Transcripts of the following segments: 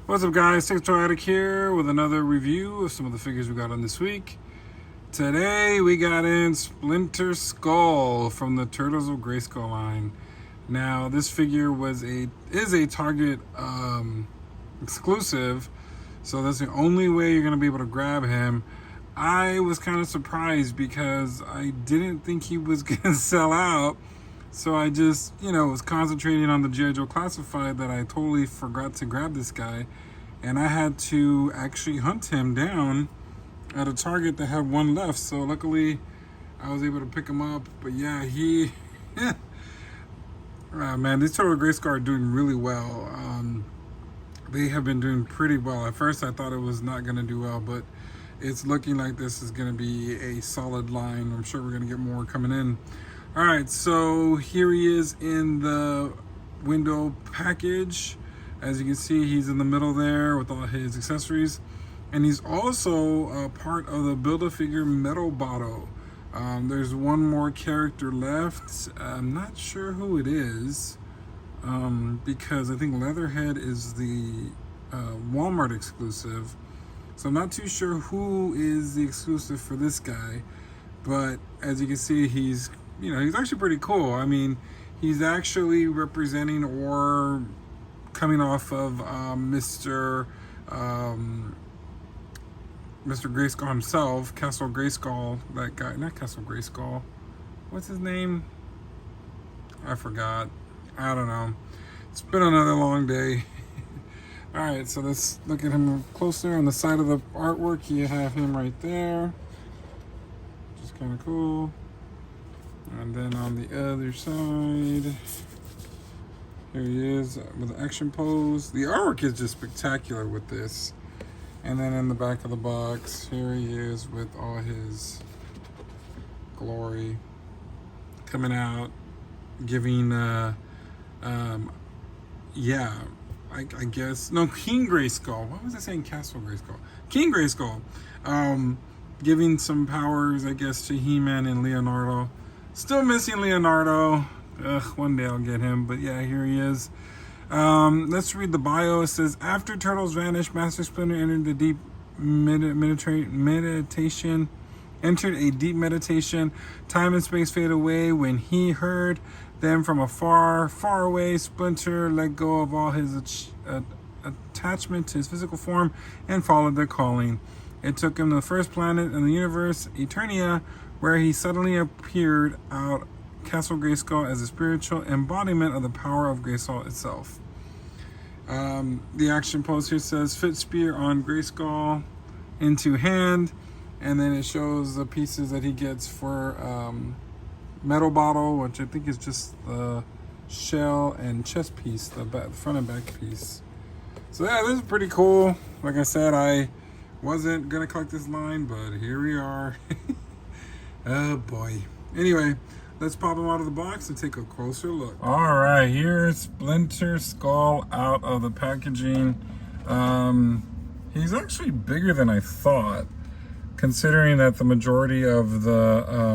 What's up, guys? Attic here with another review of some of the figures we got on this week. Today we got in Splinter Skull from the Turtles of Grayskull line. Now this figure is a Target exclusive, so that's the only way you're gonna be able to grab him. I was kind of surprised because I didn't think he was gonna sell out. So I just, was concentrating on the G.I. Joe Classified that I totally forgot to grab this guy. And I had to actually hunt him down at a Target that had one left. So luckily I was able to pick him up. But yeah, man, these Turtle Grayskull are doing really well. They have been doing pretty well. At first I thought it was not going to do well, but it's looking like this is going to be a solid line. I'm sure we're going to get more coming in. All right, so here he is in the window package. As you can see, he's in the middle there with all his accessories. And he's also part of the Build-A-Figure metal bottle. There's one more character left. I'm not sure who it is because I think Leatherhead is the Walmart exclusive. So I'm not too sure who is the exclusive for this guy. But as you can see, he's actually pretty cool. I mean, he's actually representing or coming off of Mr. Grayskull himself, Castle Grayskull, that guy, not Castle Grayskull. What's his name? I forgot. I don't know. It's been another long day. All right, so let's look at him closer. On the side of the artwork, you have him right there, which is kind of cool. And then on the other side, here he is with the action pose. The artwork is just spectacular with this. And then in the back of the box, here he is with all his glory coming out, giving, I guess, no, King Grayskull. What was I saying? Castle Grayskull. King Grayskull. Giving some powers, I guess, to He-Man and Leonardo. Still missing Leonardo. One day I'll get him, but yeah, here he is. Let's read the bio. It says, after Turtles vanished, Master Splinter entered a deep meditation. Time and space fade away when he heard them from afar, far away. Splinter let go of all his attachment to his physical form and followed their calling. It took him to the first planet in the universe, Eternia, where he suddenly appeared out Castle Grayskull as a spiritual embodiment of the power of Grayskull itself. The action pose here says, fit spear on Grayskull into hand, and then it shows the pieces that he gets for metal bottle, which I think is just the shell and chest piece, the front and back piece. So yeah, this is pretty cool. Like I said, I wasn't gonna collect this line, but here we are. Oh boy. Anyway, let's pop him out of the box and take a closer look. All right, here's Splinter Skull out of the packaging. He's actually bigger than I thought, considering that the majority of the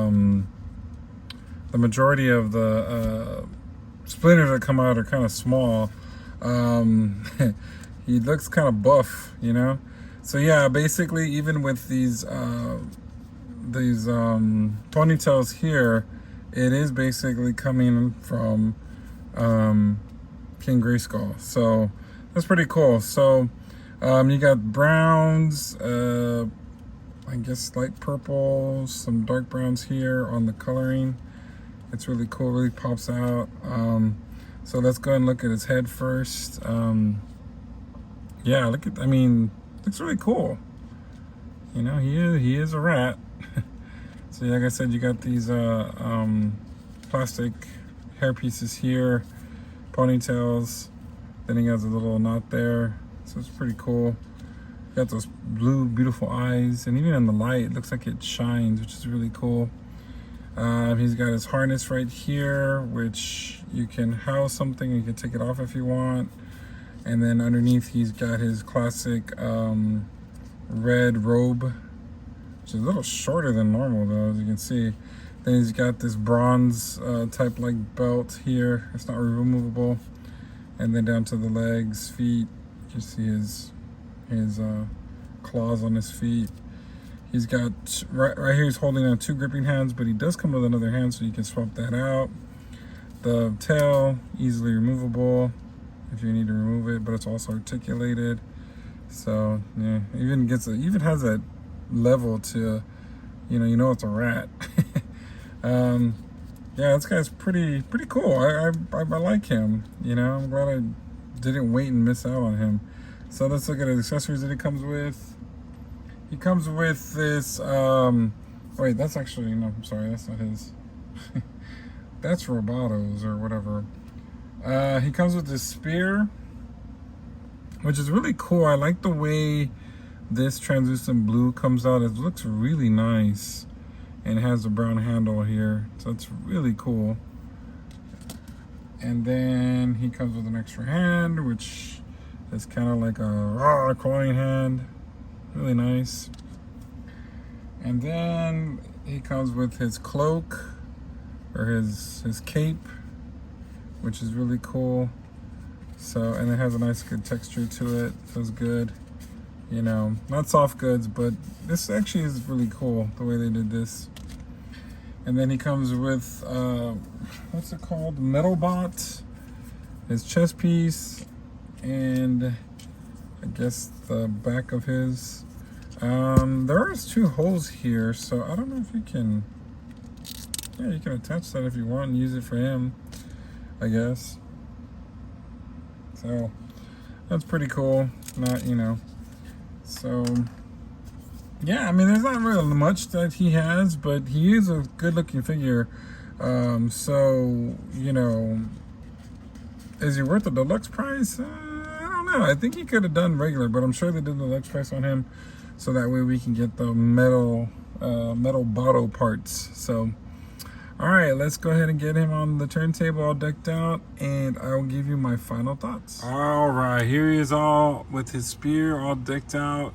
splinters that come out are kind of small. He looks kind of buff, So yeah, basically, even with these ponytails here, it is basically coming from King Grayskull. So that's pretty cool. So you got browns, I guess light purple, some dark browns here on the coloring. It's really cool, really pops out. So let's go ahead and look at his head first. Yeah, looks really cool. He is a rat. So like I said, you got these plastic hair pieces here, ponytails. Then he has a little knot there. So it's pretty cool. Got those blue, beautiful eyes. And even in the light, it looks like it shines, which is really cool. He's got his harness right here, which you can house something. You can take it off if you want. And then underneath, he's got his classic red robe, which is a little shorter than normal though, as you can see. Then he's got this bronze type like belt here. It's not removable. And then down to the legs, feet, You see his claws on his feet. He's got right here. He's holding on 2 gripping hands, but he does come with another hand, so you can swap that out. The tail easily removable if you need to remove it, but it's also articulated. So yeah, even has that level to, you know it's a rat. Yeah, this guy's pretty cool. I like him. I'm glad I didn't wait and miss out on him. So let's look at the accessories that he comes with. He comes with this. Wait, that's actually no. I'm sorry, that's not his. That's Roboto's or whatever. He comes with this spear, which is really cool. I like the way this translucent blue comes out. It looks really nice. And it has a brown handle here. So it's really cool. And then he comes with an extra hand, which is kind of like a clawing hand. Really nice. And then he comes with his cloak, or his cape, which is really cool. So, and it has a nice good texture to it. Feels good. Not soft goods, but this actually is really cool the way they did this. And then he comes with what's it called? Metal bot, his chest piece, and I guess the back of his. There are 2 holes here, so I don't know if you can. Yeah, you can attach that if you want and use it for him, I guess. So that's pretty cool. So yeah, I mean, there's not really much that he has, but he is a good-looking figure. So is he worth the deluxe price? I don't know. I think he could have done regular, but I'm sure they did the deluxe price on him, so that way we can get the metal bottle parts. So, all right, let's go ahead and get him on the turntable all decked out, and I'll give you my final thoughts. All right, here he is all with his spear all decked out,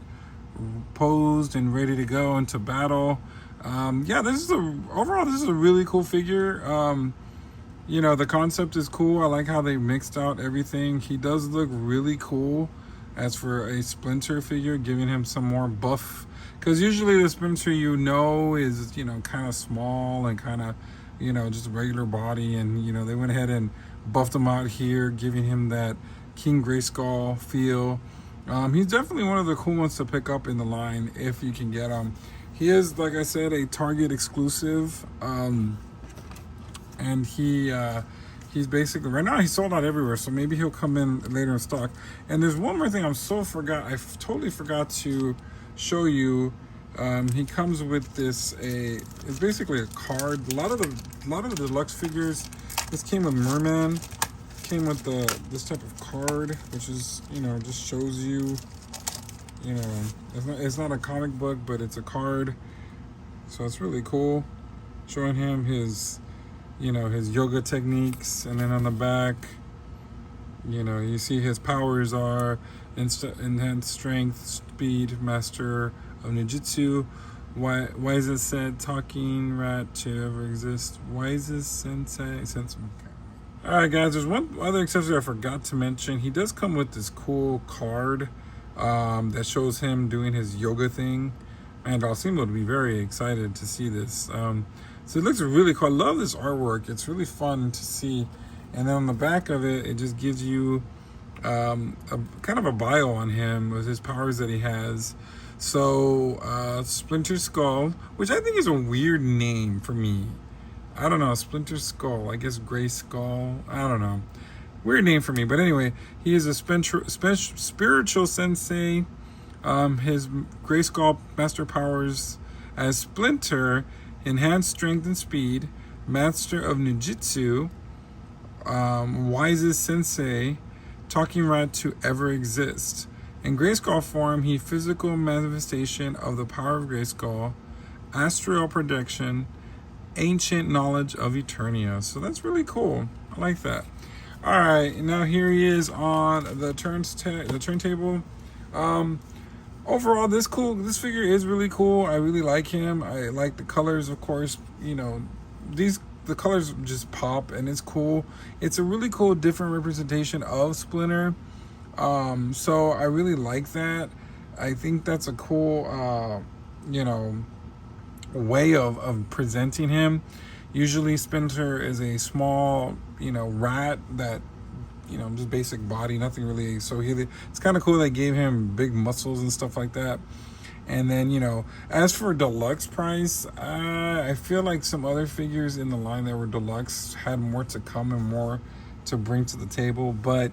posed and ready to go into battle. Yeah, overall this is a really cool figure. The concept is cool. I like how they mixed out everything. He does look really cool as for a Splinter figure, giving him some more buff, because usually the Splinter is kind of small and kind of just a regular body, and they went ahead and buffed him out here, giving him that King Grayskull feel. He's definitely one of the cool ones to pick up in the line if you can get him. He is, like I said, a Target exclusive, and he's basically right now he's sold out everywhere. So maybe he'll come in later in stock. And there's one more thing I totally forgot to show you. He comes with this it's basically a card. A lot of the deluxe figures, this came with Merman. Came with this type of card, which is just shows you it's not a comic book, but it's a card, so it's really cool, showing him his his yoga techniques. And then on the back you see his powers are enhanced strength, speed, master of ninjutsu, wisest said talking rat to ever exist, wisest sensei. Alright guys, there's one other accessory I forgot to mention. He does come with this cool card that shows him doing his yoga thing. And Alcimo would be very excited to see this. So it looks really cool. I love this artwork. It's really fun to see. And then on the back of it, it just gives you a kind of a bio on him with his powers that he has. So Splinter Skull, which I think is a weird name for me. I don't know, Splinter Skull, I guess Grayskull, I don't know. Weird name for me, but anyway, he is a spiritual sensei. His Grayskull master powers as Splinter, enhanced strength and speed, master of ninjutsu, wisest sensei, talking rat to ever exist. In Grayskull form, he physical manifestation of the power of Grayskull, astral projection, ancient knowledge of Eternia. So that's really cool. I like that. All right, now here he is on the turntable. Overall, this figure is really cool. I really like him. I like the colors, of course. The colors just pop, and it's cool. It's a really cool, different representation of Splinter. So I really like that. I think that's a cool, you know, way of presenting him. Usually Splinter is a small, you know, rat that, you know, just basic body, nothing really. So it's kind of cool they gave him big muscles and stuff like that. And then, you know, as for deluxe price, I feel like some other figures in the line that were deluxe had more to come and more to bring to the table. But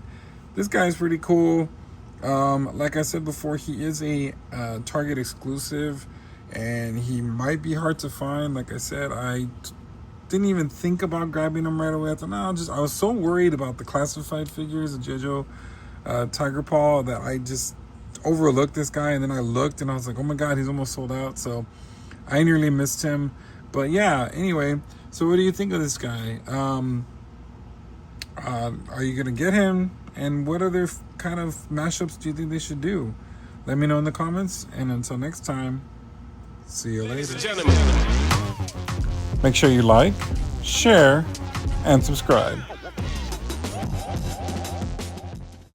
this guy's pretty cool. Like I said before, he is a Target exclusive, and he might be hard to find. Like I said, I didn't even think about grabbing him right away. I thought, no, I was so worried about the classified figures of JoJo Tiger Paw that I just overlooked this guy. And then I looked and I was like, oh my God, he's almost sold out. So I nearly missed him. But yeah, anyway, so what do you think of this guy? Are you going to get him? And what other kind of mashups do you think they should do? Let me know in the comments. And until next time, see you later. Make sure you like, share, and subscribe.